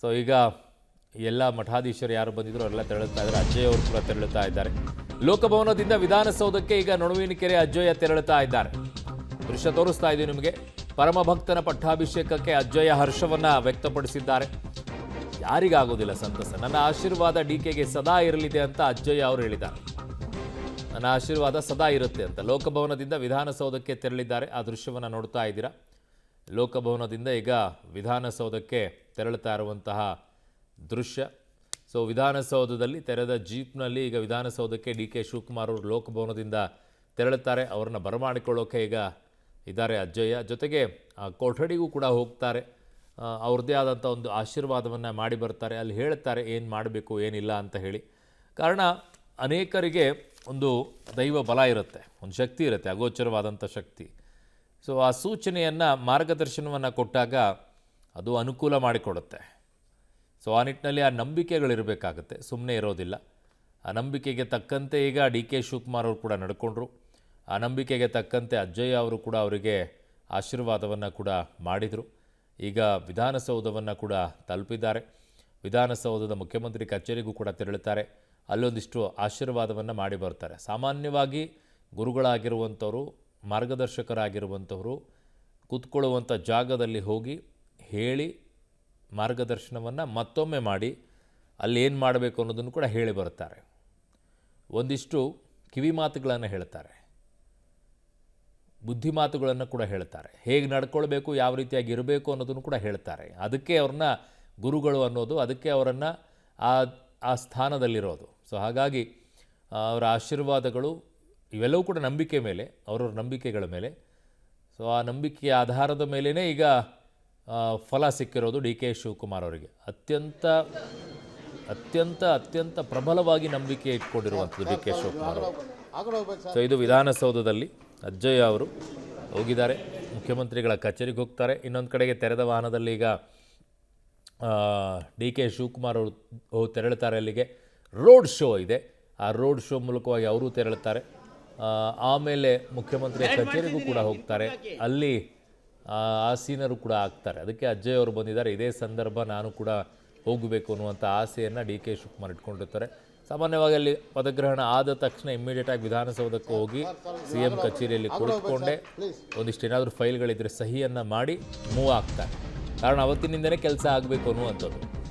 So ಈಗ ಎಲ್ಲ ಮಠಾಧೀಶರು ಯಾರು ಬಂದಿದ್ರು ಅವರೆಲ್ಲ ತೆರಳುತ್ತಾ ಇದ್ದಾರೆ. ಅಜ್ಜಯ್ ಅವರು ಕೂಡ ತೆರಳುತ್ತಾ ಇದ್ದಾರೆ. ಲೋಕಭವನದಿಂದ ವಿಧಾನಸೌಧಕ್ಕೆ ಈಗ ನಡುವಿನಕೆರೆ ಅಜ್ಜಯ್ಯ ತೆರಳುತ್ತಾ ಇದ್ದಾರೆ. ದೃಶ್ಯ ತೋರಿಸ್ತಾ ಇದ್ದೀವಿ ನಿಮಗೆ. ಪರಮಭಕ್ತನ ಪಟ್ಟಾಭಿಷೇಕಕ್ಕೆ ಅಜ್ಜಯ್ಯ ಹರ್ಷವನ್ನ ವ್ಯಕ್ತಪಡಿಸಿದ್ದಾರೆ. ಯಾರಿಗಾಗೋದಿಲ್ಲ ಸಂತಸ? ನನ್ನ ಆಶೀರ್ವಾದ ಡಿಕೆಗೆ ಸದಾ ಇರಲಿದೆ ಅಂತ ಅಜ್ಜಯ್ಯ ಅವರು ಹೇಳಿದ್ದಾರೆ. ನನ್ನ ಆಶೀರ್ವಾದ ಸದಾ ಇರುತ್ತೆ ಅಂತ ಲೋಕಭವನದಿಂದ ವಿಧಾನಸೌಧಕ್ಕೆ ತೆರಳಿದ್ದಾರೆ. ಆ ದೃಶ್ಯವನ್ನು ನೋಡ್ತಾ ಇದ್ದೀರಾ. ಲೋಕಭವನದಿಂದ ಈಗ ವಿಧಾನಸೌಧಕ್ಕೆ ತೆರಳುತ್ತಾ ಇರುವಂತಹ ದೃಶ್ಯ. ಸೊ ವಿಧಾನಸೌಧದಲ್ಲಿ ತೆರೆದ ಜೀಪ್ನಲ್ಲಿ ಈಗ ವಿಧಾನಸೌಧಕ್ಕೆ ಡಿಕೆ ಶಿವಕುಮಾರ್ ಅವರು ಲೋಕಭವನದಿಂದ ತೆರಳುತ್ತಾರೆ. ಅವರನ್ನು ಬರಮಾಡಿಕೊಳ್ಳೋಕೆ ಈಗ ಇದ್ದಾರೆ ಅಜ್ಜಯ್ಯ. ಜೊತೆಗೆ ಕೊಠಡಿಗೂ ಕೂಡ ಹೋಗ್ತಾರೆ. ಅವ್ರದ್ದೇ ಆದಂಥ ಒಂದು ಆಶೀರ್ವಾದವನ್ನು ಮಾಡಿ ಬರ್ತಾರೆ. ಅಲ್ಲಿ ಹೇಳ್ತಾರೆ ಏನು ಮಾಡಬೇಕು ಏನಿಲ್ಲ ಅಂತ ಹೇಳಿ. ಕಾರಣ ಅನೇಕರಿಗೆ ಒಂದು ದೈವ ಬಲ ಇರುತ್ತೆ, ಒಂದು ಶಕ್ತಿ ಇರುತ್ತೆ, ಅಗೋಚರವಾದಂಥ ಶಕ್ತಿ. ಸೊ ಆ ಸೂಚನೆಯನ್ನು ಮಾರ್ಗದರ್ಶನವನ್ನು ಕೊಟ್ಟಾಗ ಅದು ಅನುಕೂಲ ಮಾಡಿಕೊಡುತ್ತೆ. ಸೊ ಆ ನಿಟ್ಟಿನಲ್ಲಿ ಆ ನಂಬಿಕೆಗಳಿರಬೇಕಾಗತ್ತೆ, ಸುಮ್ಮನೆ ಇರೋದಿಲ್ಲ. ಆ ನಂಬಿಕೆಗೆ ತಕ್ಕಂತೆ ಈಗ ಡಿ ಕೆ ಶಿವಕುಮಾರ್ ಅವರು ಕೂಡ ನಡ್ಕೊಂಡ್ರು. ಆ ನಂಬಿಕೆಗೆ ತಕ್ಕಂತೆ ಅಜ್ಜಯ್ಯ ಅವರು ಕೂಡ ಅವರಿಗೆ ಆಶೀರ್ವಾದವನ್ನು ಕೂಡ ಮಾಡಿದರು. ಈಗ ವಿಧಾನಸೌಧವನ್ನು ಕೂಡ ತಲುಪಿದ್ದಾರೆ. ವಿಧಾನಸೌಧದ ಮುಖ್ಯಮಂತ್ರಿ ಕಚೇರಿಗೂ ಕೂಡ ತೆರಳುತ್ತಾರೆ. ಅಲ್ಲೊಂದಿಷ್ಟು ಆಶೀರ್ವಾದವನ್ನು ಮಾಡಿ ಬರ್ತಾರೆ. ಸಾಮಾನ್ಯವಾಗಿ ಗುರುಗಳಾಗಿರುವಂಥವರು, ಮಾರ್ಗದರ್ಶಕರಾಗಿರುವಂಥವರು ಕೂತ್ಕೊಳ್ಳುವಂಥ ಜಾಗದಲ್ಲಿ ಹೋಗಿ ಹೇಳಿ ಮಾರ್ಗದರ್ಶನವನ್ನು ಮತ್ತೊಮ್ಮೆ ಮಾಡಿ ಅಲ್ಲಿ ಏನು ಮಾಡಬೇಕು ಅನ್ನೋದನ್ನು ಕೂಡ ಹೇಳಿ ಬರ್ತಾರೆ. ಒಂದಿಷ್ಟು ಕಿವಿ ಮಾತುಗಳನ್ನು ಹೇಳ್ತಾರೆ, ಬುದ್ಧಿ ಮಾತುಗಳನ್ನು ಕೂಡ ಹೇಳ್ತಾರೆ. ಹೇಗೆ ನಡ್ಕೊಳ್ಬೇಕು, ಯಾವ ರೀತಿಯಾಗಿ ಇರಬೇಕು ಅನ್ನೋದನ್ನು ಕೂಡ ಹೇಳ್ತಾರೆ. ಅದಕ್ಕೆ ಅವ್ರನ್ನ ಗುರುಗಳು ಅನ್ನೋದು, ಅದಕ್ಕೆ ಅವರನ್ನು ಆ ಸ್ಥಾನದಲ್ಲಿರೋದು. ಸೊ ಹಾಗಾಗಿ ಅವರ ಆಶೀರ್ವಾದಗಳು ಇವೆಲ್ಲವೂ ಕೂಡ ನಂಬಿಕೆ ಮೇಲೆ, ಅವರವ್ರ ನಂಬಿಕೆಗಳ ಮೇಲೆ. ಸೊ ಆ ನಂಬಿಕೆಯ ಆಧಾರದ ಮೇಲೇ ಈಗ ಫಲ ಸಿಕ್ಕಿರೋದು ಡಿ ಕೆ ಶಿವಕುಮಾರ್ ಅವರಿಗೆ. ಅತ್ಯಂತ ಅತ್ಯಂತ ಅತ್ಯಂತ ಪ್ರಬಲವಾಗಿ ನಂಬಿಕೆ ಇಟ್ಕೊಂಡಿರುವಂಥದ್ದು ಡಿ ಕೆ ಶಿವಕುಮಾರ್ ಅವರು. ಸೊ ಇದು ವಿಧಾನಸೌಧದಲ್ಲಿ ಅಜ್ಜಯ್ಯ ಅವರು ಹೋಗಿದ್ದಾರೆ. ಮುಖ್ಯಮಂತ್ರಿಗಳ ಕಚೇರಿಗೆ ಹೋಗ್ತಾರೆ. ಇನ್ನೊಂದು ಕಡೆಗೆ ತೆರೆದ ವಾಹನದಲ್ಲಿ ಈಗ ಡಿ ಕೆ ಶಿವಕುಮಾರ್ ಅವರು ತೆರಳುತ್ತಾರೆ. ಅಲ್ಲಿಗೆ ರೋಡ್ ಶೋ ಇದೆ. ಆ ರೋಡ್ ಶೋ ಮೂಲಕವಾಗಿ ಅವರು ತೆರಳುತ್ತಾರೆ. ಆಮೇಲೆ ಮುಖ್ಯಮಂತ್ರಿಯ ಕಚೇರಿಗೂ ಕೂಡ ಹೋಗ್ತಾರೆ. ಅಲ್ಲಿ ಆಸೀನರು ಕೂಡ ಆಗ್ತಾರೆ. ಅದಕ್ಕೆ ಅಜ್ಜಯ್ ಅವರು ಬಂದಿದ್ದಾರೆ. ಇದೇ ಸಂದರ್ಭ ನಾನು ಕೂಡ ಹೋಗಬೇಕು ಅನ್ನುವಂಥ ಆಸೆಯನ್ನು ಡಿ ಕೆ ಶಿವಕುಮಾರ್ ಇಟ್ಕೊಂಡಿರ್ತಾರೆ. ಸಾಮಾನ್ಯವಾಗಿ ಅಲ್ಲಿ ಪದಗ್ರಹಣ ಆದ ತಕ್ಷಣ ಇಮ್ಮಿಡಿಯೇಟಾಗಿ ವಿಧಾನಸೌಧಕ್ಕೆ ಹೋಗಿ ಸಿ ಎಂ ಕಚೇರಿಯಲ್ಲಿ ಕುಳಿತುಕೊಂಡೇ ಒಂದಿಷ್ಟು ಏನಾದರೂ ಫೈಲ್ಗಳಿದ್ದರೆ ಸಹಿಯನ್ನು ಮಾಡಿ ಮೂವ್ ಆಗ್ತಾರೆ. ಕಾರಣ ಅವತ್ತಿನಿಂದನೇ ಕೆಲಸ ಆಗಬೇಕು ಅನ್ನುವಂಥದ್ದು.